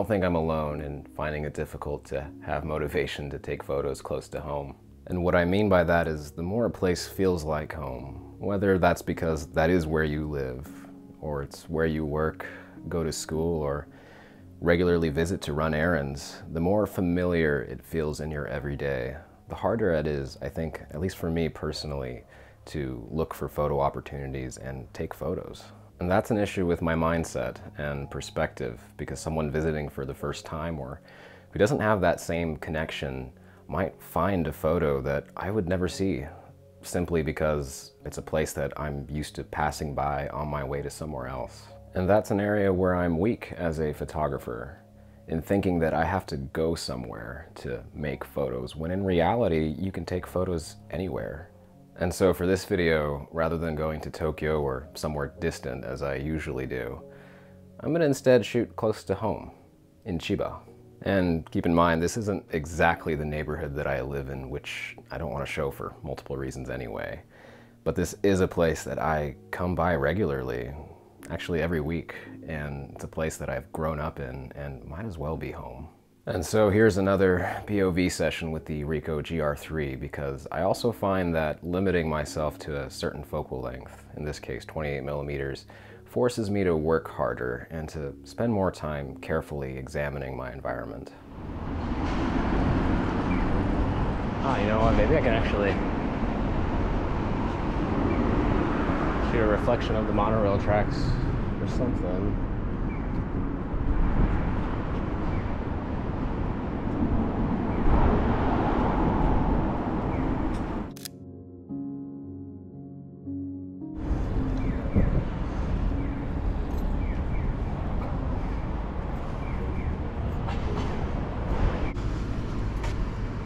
don't think I'm alone in finding it difficult to have motivation to take photos close to home. And what I mean by that is the more a place feels like home, whether that's because that is where you live, or it's where you work, go to school, or regularly visit to run errands, the more familiar it feels in your everyday, the harder it is, I think, at least for me personally, to look for photo opportunities and take photos. And that's an issue with my mindset and perspective, because someone visiting for the first time or who doesn't have that same connection might find a photo that I would never see, simply because it's a place that I'm used to passing by on my way to somewhere else. And that's an area where I'm weak as a photographer, in thinking that I have to go somewhere to make photos, when in reality, you can take photos anywhere. And so for this video, rather than going to Tokyo or somewhere distant as I usually do, I'm gonna instead shoot close to home, in Chiba. And keep in mind, this isn't exactly the neighborhood that I live in, which I don't want to show for multiple reasons anyway. But this is a place that I come by regularly, actually every week, and it's a place that I've grown up in and might as well be home. And so here's another POV session with the Ricoh GRiii, because I also find that limiting myself to a certain focal length, in this case 28mm, forces me to work harder and to spend more time carefully examining my environment. Ah, you know what, maybe I can actually shoot a reflection of the monorail tracks or something.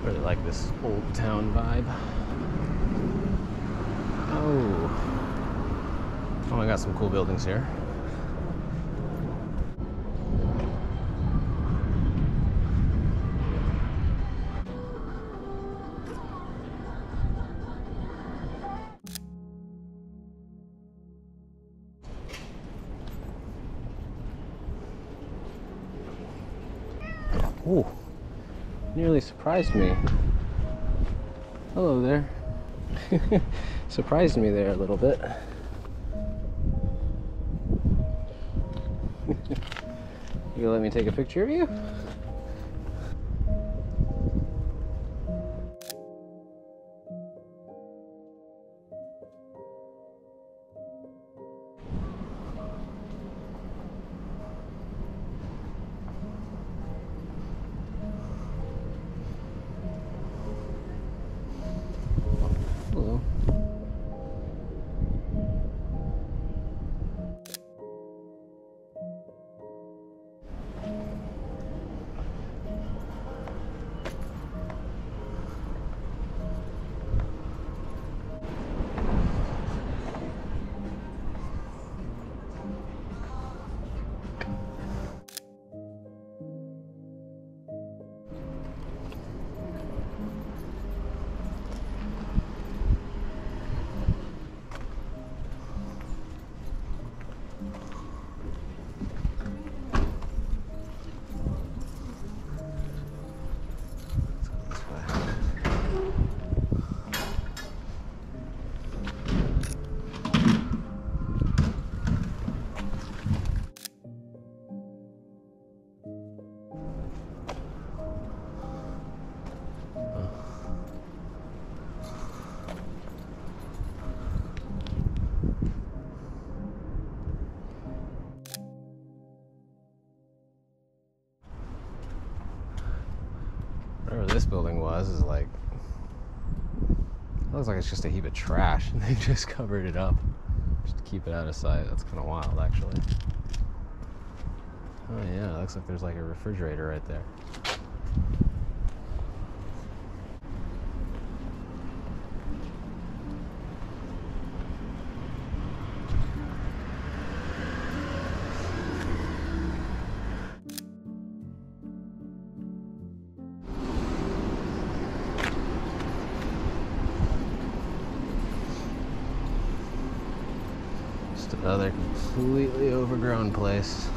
Really like this old town vibe. Oh, I got some cool buildings here. Ooh. Nearly surprised me. Hello there. Surprised me there a little bit. You gonna let me take a picture of you? Hello. Whatever this building was is like, it looks like it's just a heap of trash and they just covered it up just to keep it out of sight. That's kind of wild, actually. Oh yeah, it looks like there's like a refrigerator right there. Just another completely overgrown place.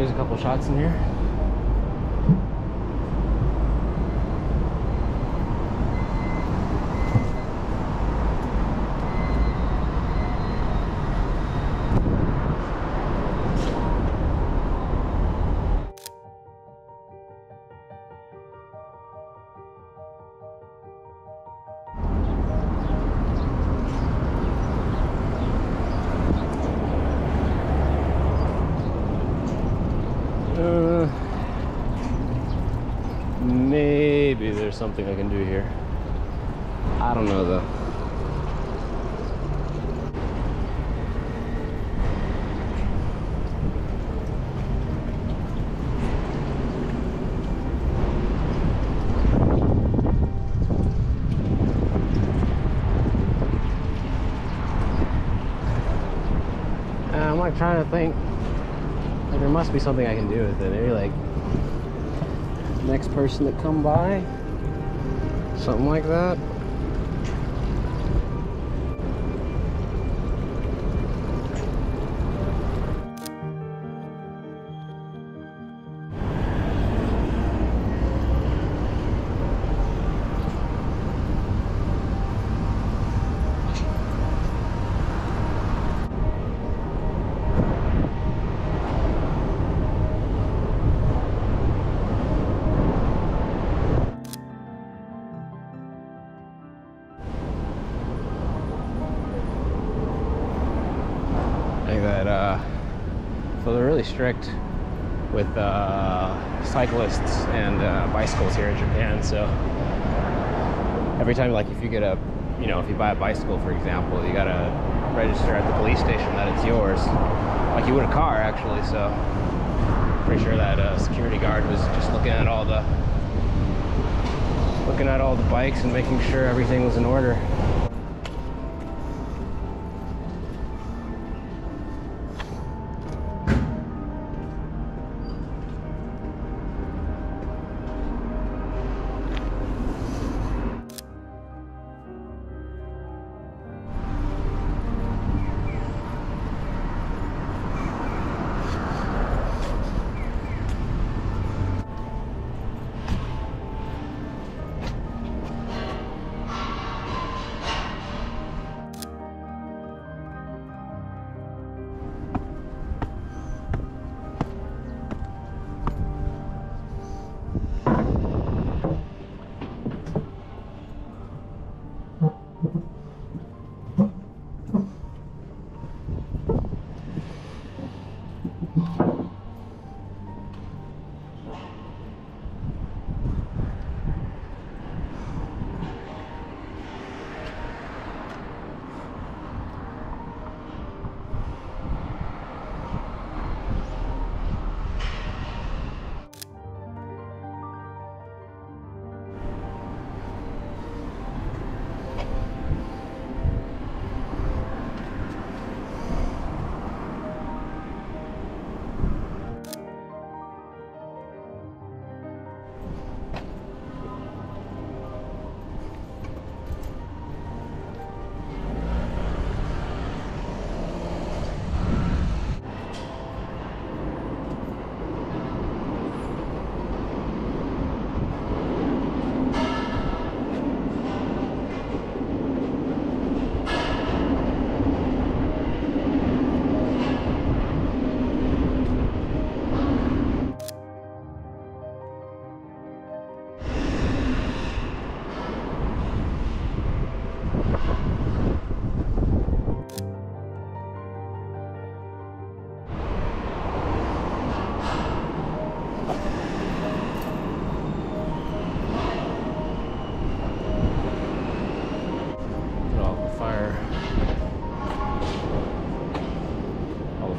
squeeze a couple shots in here. Maybe there's something I can do here. I don't know though. I'm like trying to think, like there must be something I can do with it. Maybe like next person that come by, something like that. So they're really strict with cyclists and bicycles here in Japan. So every time, like if you get a, you know, if you buy a bicycle, for example, you gotta register at the police station that it's yours, like you would a car actually. So pretty sure that security guard was just looking at all the bikes and making sure everything was in order.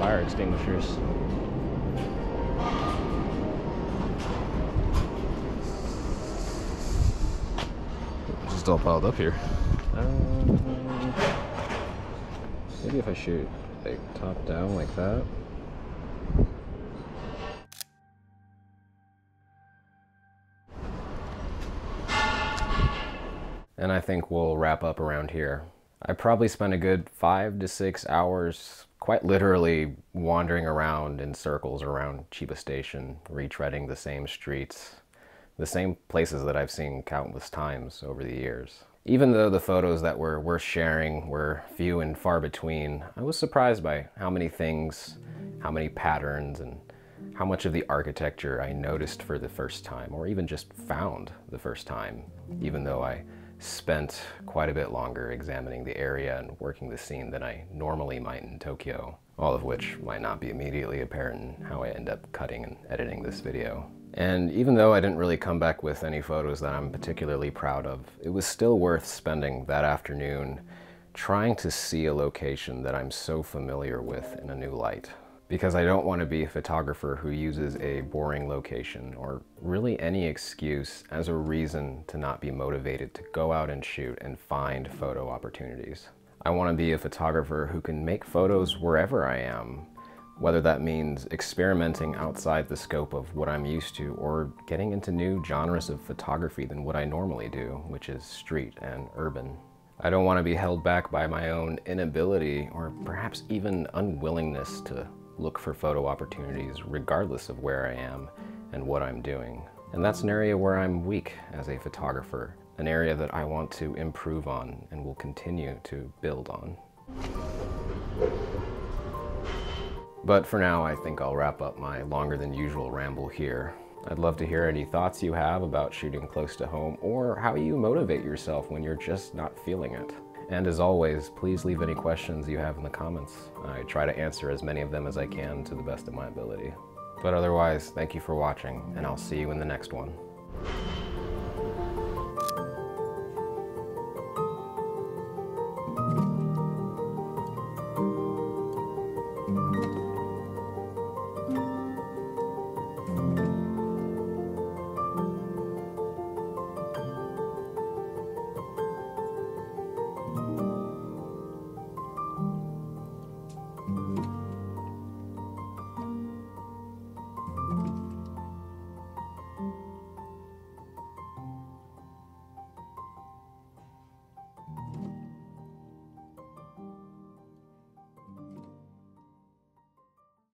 Fire extinguishers. Just all piled up here. Maybe if I shoot like top down like that. And I think we'll wrap up around here. I probably spent a good 5 to 6 hours quite literally wandering around in circles around Chiba Station, retreading the same streets, the same places that I've seen countless times over the years. Even though the photos that were worth sharing were few and far between, I was surprised by how many things, how many patterns, and how much of the architecture I noticed for the first time, or even just found the first time, even though I spent quite a bit longer examining the area and working the scene than I normally might in Tokyo, all of which might not be immediately apparent in how I end up cutting and editing this video. And even though I didn't really come back with any photos that I'm particularly proud of, it was still worth spending that afternoon trying to see a location that I'm so familiar with in a new light. Because I don't want to be a photographer who uses a boring location or really any excuse as a reason to not be motivated to go out and shoot and find photo opportunities. I want to be a photographer who can make photos wherever I am, whether that means experimenting outside the scope of what I'm used to or getting into new genres of photography than what I normally do, which is street and urban. I don't want to be held back by my own inability or perhaps even unwillingness to look for photo opportunities regardless of where I am and what I'm doing. And that's an area where I'm weak as a photographer, an area that I want to improve on and will continue to build on. But for now, I think I'll wrap up my longer than usual ramble here. I'd love to hear any thoughts you have about shooting close to home or how you motivate yourself when you're just not feeling it. And as always, please leave any questions you have in the comments. I try to answer as many of them as I can to the best of my ability. But otherwise, thank you for watching, and I'll see you in the next one.